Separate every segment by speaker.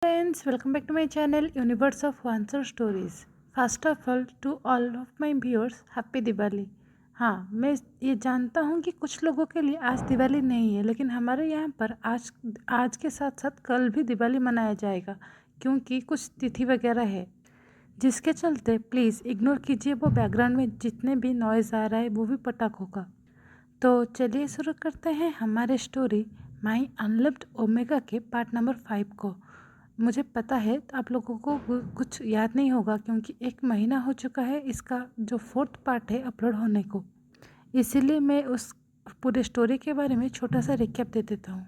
Speaker 1: Friends, welcome back to my channel Universe of Answer Stories. First of all, to all of my viewers, happy Diwali. हाँ, मैं ये जानता हूँ कि कुछ लोगों के लिए आज दिवाली नहीं है, लेकिन हमारे यहाँ पर आज के साथ साथ कल भी दिवाली मनाया जाएगा, क्योंकि कुछ तिथि वगैरह है, जिसके चलते प्लीज़ इग्नोर कीजिए वो बैकग्राउंड में जितने भी नॉइज़ आ रहा है वो भी पटाखों का। तो चलिए शुरू करते हैं हमारे स्टोरी माई अनलिव्ड ओमेगा के पार्ट नंबर 5 को। मुझे पता है आप लोगों को कुछ याद नहीं होगा, क्योंकि 1 महीना हो चुका है इसका जो 4th पार्ट है अपलोड होने को, इसीलिए मैं उस पूरे स्टोरी के बारे में छोटा सा रिकैप दे देता हूँ।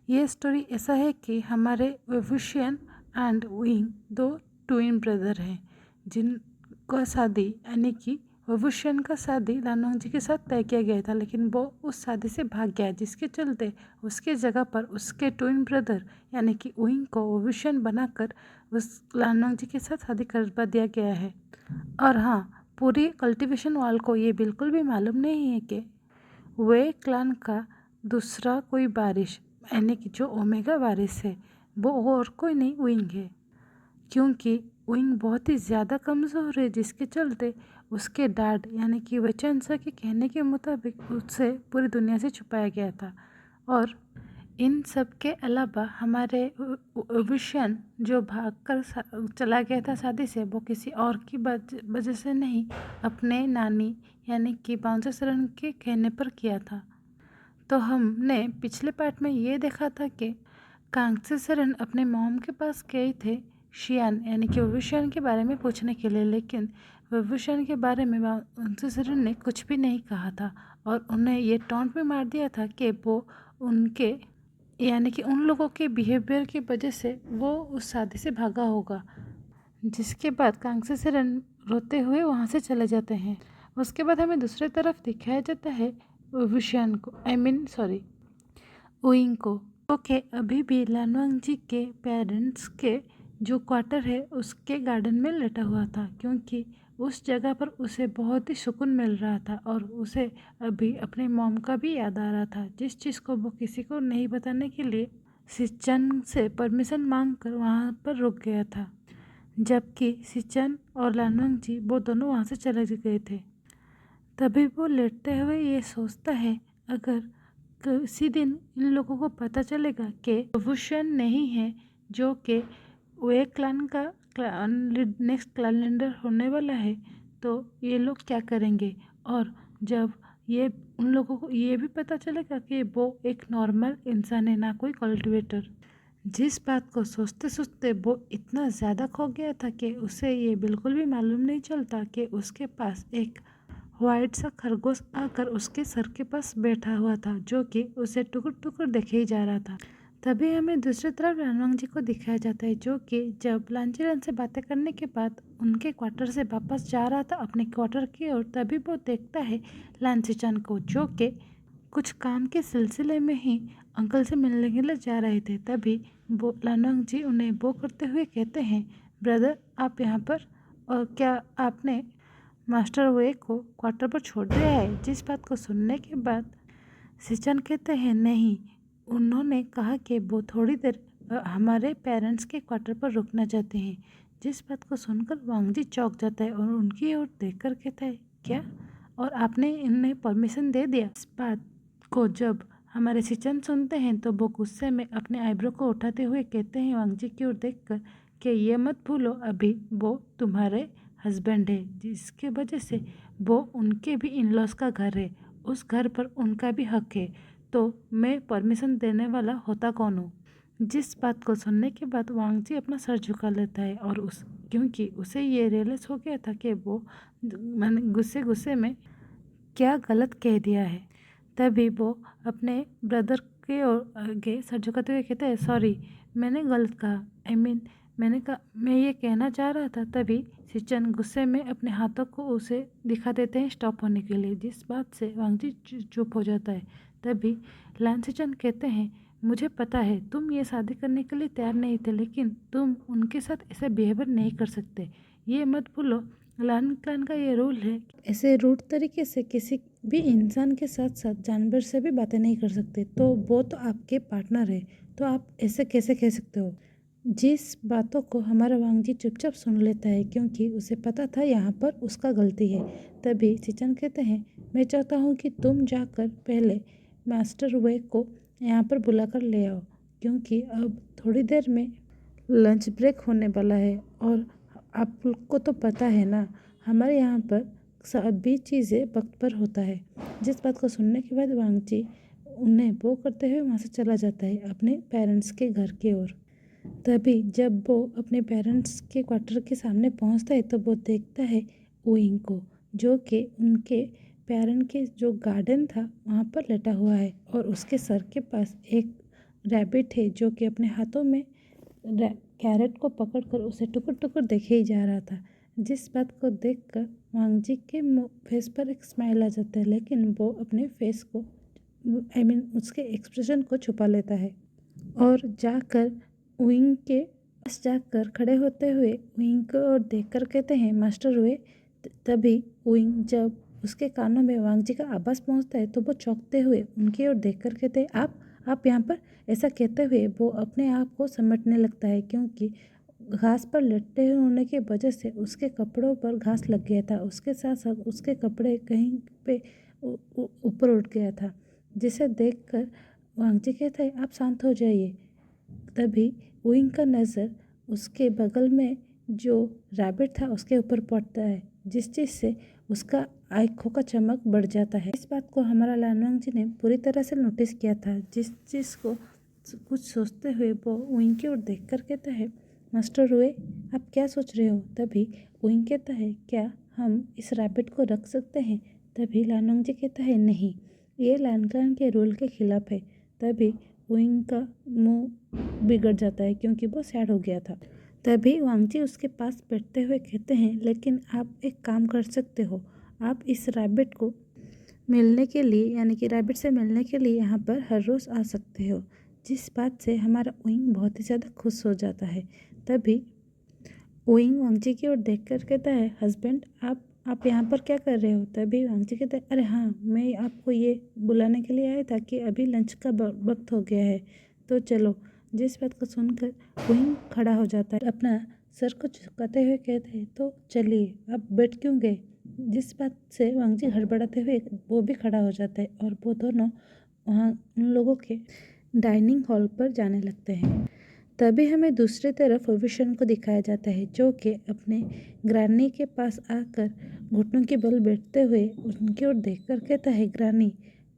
Speaker 1: ये स्टोरी ऐसा है कि हमारे वेवुशियन एंड विंग 2 ट्विन ब्रदर हैं, जिनका शादी यानी कि वेवुशियन का शादी लानोंग जी के साथ तय किया गया था, लेकिन वो उस शादी से भाग गया, जिसके चलते उसके जगह पर उसके ट्विन ब्रदर यानी कि विंग को वेवुशियन बनाकर उस लानोंग जी के साथ शादी करवा दिया गया है। और हाँ, पूरी कल्टीवेशन वाल को ये बिल्कुल भी मालूम नहीं है कि वे क्लान का दूसरा कोई वारिस यानी कि जो ओमेगा वारिस है वो और कोई नहीं विंग है, क्योंकि विंग बहुत ही ज़्यादा कमज़ोर है, जिसके चलते उसके डैड यानी कि वचनसा के कहने के मुताबिक उससे पूरी दुनिया से छुपाया गया था। और इन सब के अलावा हमारे विशन जो भागकर चला गया था शादी से, वो किसी और की वजह से नहीं, अपने नानी यानी कि बाउंसर शरण के कहने पर किया था। तो हमने पिछले पार्ट में ये देखा था कि कांगसे शरण अपने मॉम के पास गए थे शियान यानी कि विभूषण के बारे में पूछने के लिए, लेकिन विभूषण के बारे में बाउंसर शरण ने कुछ भी नहीं कहा था और उन्हें ये टॉन्ट भी मार दिया था कि वो उनके यानी कि उन लोगों के बिहेवियर की वजह से वो उस शादी से भागा होगा। जिसके बाद कांगसे शरण रोते हुए वहाँ से चले जाते हैं। उसके बाद हमें दूसरी तरफ दिखाया जाता है विभूषण को, विंग को, ओके अभी भी लानवांग जी के पेरेंट्स के जो क्वार्टर है उसके गार्डन में लेटा हुआ था, क्योंकि उस जगह पर उसे बहुत ही सुकून मिल रहा था और उसे अभी अपने मॉम का भी याद आ रहा था, जिस चीज़ को वो किसी को नहीं बताने के लिए सिचन से परमिशन मांगकर वहाँ पर रुक गया था, जबकि सिचन और लानवांग जी वो दोनों वहाँ से चले गए थे। तभी वो लेटते हुए ये सोचता है, अगर किसी दिन इन लोगों को पता चलेगा कि भूषण नहीं है जो कि वे क्लान का नेक्स्ट क्लान लीडर होने वाला है, तो ये लोग क्या करेंगे। और जब ये उन लोगों को ये भी पता चलेगा कि वो एक नॉर्मल इंसान है, ना कोई कल्टिवेटर। जिस बात को सोचते सोचते वो इतना ज़्यादा खो गया था कि उसे ये बिल्कुल भी मालूम नहीं चलता कि उसके पास एक व्हाइट सा खरगोश आकर उसके सर के पास बैठा हुआ था, जो कि उसे टुकुर टुकुर देखे ही जा रहा था। तभी हमें दूसरी तरफ लानवांग जी को दिखाया जाता है, जो कि जब लांचीरन से बातें करने के बाद उनके क्वार्टर से वापस जा रहा था अपने क्वार्टर की ओर, तभी वो देखता है लांचीचन को, जो कि कुछ काम के सिलसिले में ही अंकल से मिलने के लिए जा रहे थे। तभी वो लानवांग जी उन्हें वो करते हुए कहते हैं, ब्रदर आप यहाँ पर, और क्या आपने मास्टर वे को क्वार्टर पर छोड़ दिया है। जिस बात को सुनने के बाद सिचन कहते हैं, नहीं, उन्होंने कहा कि वो थोड़ी देर हमारे पेरेंट्स के क्वार्टर पर रुकना चाहते हैं। जिस बात को सुनकर वांग जी चौंक जाता है और उनकी ओर देखकर कहता है, क्या, और आपने इन्हें परमिशन दे दिया। इस बात को जब हमारे सिचन सुनते हैं तो वो गुस्से में अपने आईब्रो को उठाते हुए कहते हैं वांग जी की ओर देखकर कि ये मत भूलो, अभी वो तुम्हारे हस्बैंड है, जिसके वजह से वो उनके भी इन लॉज का घर है, उस घर पर उनका भी हक है, तो मैं परमिशन देने वाला होता कौन हूँ। जिस बात को सुनने के बाद वांग जी अपना सर झुका लेता है और क्योंकि उसे ये रियलाइज हो गया था कि वो मैंने गुस्से गुस्से में क्या गलत कह दिया है। तभी वो अपने ब्रदर के ओर आगे सर झुकाते हुए कहते हैं, सॉरी मैंने गलत कहा, मैंने कहा, मैं ये कहना चाह रहा था। तभी सिचन गुस्से में अपने हाथों को उसे दिखा देते हैं स्टॉप होने के लिए, जिस बात से वांग जी चुप हो जाता है। तभी लान सिचन कहते हैं, मुझे पता है तुम ये शादी करने के लिए तैयार नहीं थे, लेकिन तुम उनके साथ ऐसा बिहेवियर नहीं कर सकते, ये मत भूलो। लान क्लान का ये रूल है, ऐसे रूट तरीके से किसी भी इंसान के साथ साथ जानवर से भी बातें नहीं कर सकते, तो वो तो आपके पार्टनर है, तो आप ऐसे कैसे कह सकते हो। जिस बातों को हमारा वांगजी चुपचाप सुन लेता है क्योंकि उसे पता था यहाँ पर उसका गलती है। तभी सिचन कहते हैं, मैं चाहता हूँ कि तुम जाकर पहले मास्टर वे को यहाँ पर बुलाकर ले आओ, क्योंकि अब थोड़ी देर में लंच ब्रेक होने वाला है और आपको तो पता है ना, हमारे यहाँ पर सभी चीज़ें वक्त पर होता है। जिस बात को सुनने के बाद वांगजी उन्हें वो करते हुए वहाँ से चला जाता है अपने पेरेंट्स के घर की ओर। तभी जब वो अपने पेरेंट्स के क्वार्टर के सामने पहुँचता है तो वो देखता है ओइंग को, जो कि उनके पेरेंट के जो गार्डन था वहाँ पर लेटा हुआ है और उसके सर के पास एक रैबिट है जो कि अपने हाथों में कैरेट को पकड़कर उसे टुकुर टुकुर देखे ही जा रहा था। जिस बात को देखकर वांगजी के फेस पर एक स्माइल आ जाता है, लेकिन वो अपने फेस को उसके एक्सप्रेशन को छुपा लेता है और जाकर विंग के पास जाकर खड़े होते हुए विंग को और देखकर कहते हैं, मास्टर वे। तभी विंग जब उसके कानों में वांगजी का आवाज़ पहुंचता है तो वो चौंकते हुए उनकी ओर देखकर कहते हैं, आप यहाँ पर। ऐसा कहते हुए वो अपने आप को समेटने लगता है क्योंकि घास पर लट्टे होने की वजह से उसके कपड़ों पर घास लग गया था। उसके साथ साथ उसके कपड़े कहीं पे ऊपर उठ गया था, जिसे देखकर वांगजी कहता है, आप शांत हो जाइए। तभी विंग का नज़र उसके बगल में जो रैबिट था उसके ऊपर पड़ता है, जिस चीज़ से उसका आँखों का चमक बढ़ जाता है। इस बात को हमारा लानवांग जी ने पूरी तरह से नोटिस किया था। जिस चीज़ को कुछ सोचते हुए वो विंग की ओर देख कर कहता है, मास्टर वे, आप क्या सोच रहे हो? तभी विंग कहता है, क्या हम इस रैबिट को रख सकते हैं? तभी लानवांग जी कहता है, नहीं, ये लानकान के रूल के खिलाफ है। तभी विंग का मुंह बिगड़ जाता है क्योंकि वो सैड हो गया था। तभी वांगजी उसके पास बैठते हुए कहते हैं, लेकिन आप एक काम कर सकते हो, आप इस रैबिट को मिलने के लिए यानी कि रैबिट से मिलने के लिए यहाँ पर हर रोज़ आ सकते हो। जिस बात से हमारा विंग बहुत ही ज़्यादा खुश हो जाता है। तभी विंग वांगजी की ओर देख कर कहता है, हस्बैंड, आप यहाँ पर क्या कर रहे हो? तभी वांगजी कहता है, अरे हाँ, मैं आपको ये बुलाने के लिए आया था कि अभी लंच का वक्त हो गया है, तो चलो। जिस बात को सुनकर विंग खड़ा हो जाता है, अपना सर को झुकाते हुए कहते हैं, तो चलिए, आप बैठ क्यों गए? जिस बात से वांगजी हड़बड़ाते हुए वो भी खड़ा हो जाता है और वो दोनों वहाँ उन लोगों के डाइनिंग हॉल पर जाने लगते हैं। तभी हमें दूसरी तरफ विशन को दिखाया जाता है, जो कि अपने ग्रानी के पास आकर घुटनों के बल बैठते हुए उनकी ओर देखकर कहता है, ग्रानी,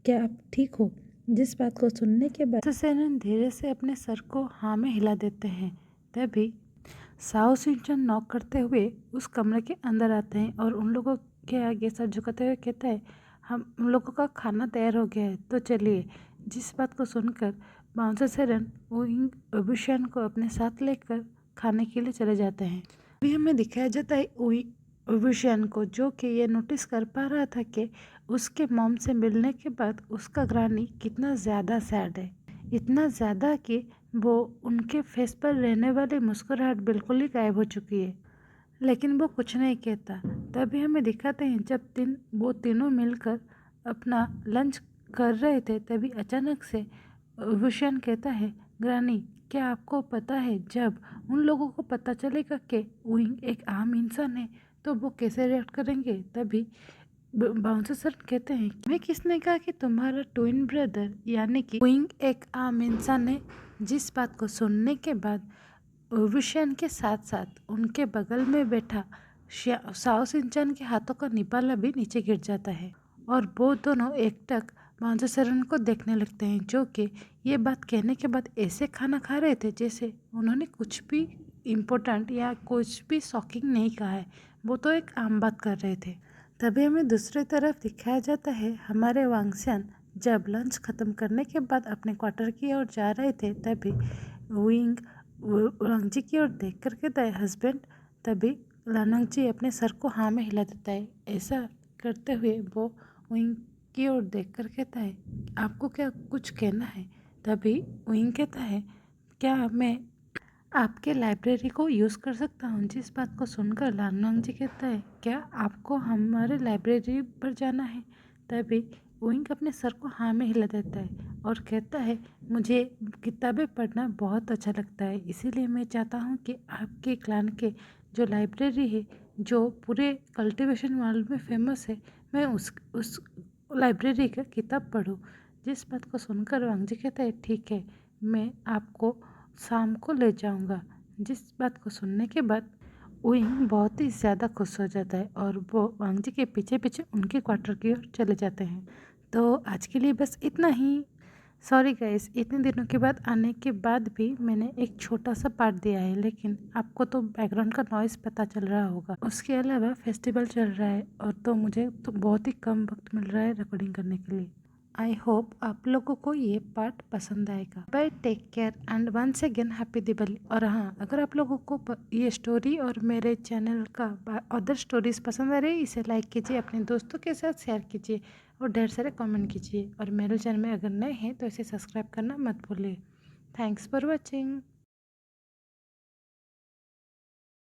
Speaker 1: क्या आप ठीक हो? जिस बात को सुनने के बाद सेनन धीरे से अपने सर को हाँ में हिला देते हैं। तभी साओ सिंचन नॉक करते हुए उस कमरे के अंदर आते हैं और उन लोगों के आगे सर झुकाते हुए कहता है, हम उन लोगों का खाना तैयार हो गया है, तो चलिए। जिस बात को सुनकर बाउंसर सेरन विंग विशन को अपने साथ लेकर खाने के लिए चले जाते हैं। अभी हमें दिखाया जाता है विशन को, जो कि ये नोटिस कर पा रहा था कि उसके मॉम से मिलने के बाद उसका ग्रानी कितना ज़्यादा सैड है, इतना ज़्यादा कि वो उनके फेस पर रहने वाली मुस्कुराहट बिल्कुल ही गायब हो चुकी है, लेकिन वो कुछ नहीं कहता। तभी हमें दिखाते हैं जब वो तीनों मिलकर अपना लंच कर रहे थे, तभी अचानक से विशन कहता है, ग्रानी, क्या आपको पता है जब उन लोगों को पता चलेगा कि विंग एक आम इंसान है तो वो कैसे रिएक्ट करेंगे? तभी बाउंसर सर कहते हैं, मैं किसने कहा कि तुम्हारा ट्विन ब्रदर यानी कि विंग एक आम इंसान है? जिस बात को सुनने के बाद विशन के साथ साथ उनके बगल में बैठा साओ सिंचन के हाथों का निपाला भी नीचे गिर जाता है और वो दोनों एकटक बाउंसर सरन को देखने लगते हैं, जो कि ये बात कहने के बाद ऐसे खाना खा रहे थे जैसे उन्होंने कुछ भी इम्पोर्टेंट या कुछ भी शॉकिंग नहीं कहा है, वो तो एक आम बात कर रहे थे। तभी हमें दूसरी तरफ दिखाया जाता है हमारे वांगस्यान जब लंच ख़त्म करने के बाद अपने क्वार्टर की ओर जा रहे थे, तभी विंग वांगजी की ओर देख कर कहता है, हस्बैंड। तभी लानंग जी अपने सर को हाँ में हिला देता है। ऐसा करते हुए वो विंग की ओर देख कर कहता है, आपको क्या कुछ कहना है? तभी विंग कहता है, क्या मैं आपके लाइब्रेरी को यूज़ कर सकता हूँ? जिस बात को सुनकर लानवांग जी कहता है, क्या आपको हमारे लाइब्रेरी पर जाना है? तभी विंग अपने सर को हाँ में हिला देता है और कहता है, मुझे किताबें पढ़ना बहुत अच्छा लगता है, इसीलिए मैं चाहता हूँ कि आपके क्लान के जो लाइब्रेरी है, जो पूरे कल्टीवेशन वर्ल्ड में फेमस है, मैं उस लाइब्रेरी का किताब पढूं। जिस बात को सुनकर वांगजी कहता है, ठीक है, मैं आपको शाम को ले जाऊंगा। जिस बात को सुनने के बाद विंग बहुत ही ज़्यादा खुश हो जाता है और वो वांगजी के पीछे पीछे उनके क्वार्टर की ओर चले जाते हैं। तो आज के लिए बस इतना ही। सॉरी गाइस, इतने दिनों के बाद आने के बाद भी मैंने एक छोटा सा पार्ट दिया है, लेकिन आपको तो बैकग्राउंड का नॉइज़ पता चल रहा होगा। उसके अलावा फेस्टिवल चल रहा है और तो मुझे तो बहुत ही कम वक्त मिल रहा है रिकॉर्डिंग करने के लिए। आई होप आप लोगों को ये पार्ट पसंद आएगा। Bye, take care and once again happy Diwali. और हाँ, अगर आप लोगों को ये स्टोरी और मेरे चैनल का अदर स्टोरीज पसंद आ रही है, इसे लाइक कीजिए, अपने दोस्तों के साथ शेयर कीजिए और ढेर सारे कमेंट कीजिए। और मेरे चैनल में अगर नए हैं तो इसे सब्सक्राइब करना मत भूलिए। Thanks for watching.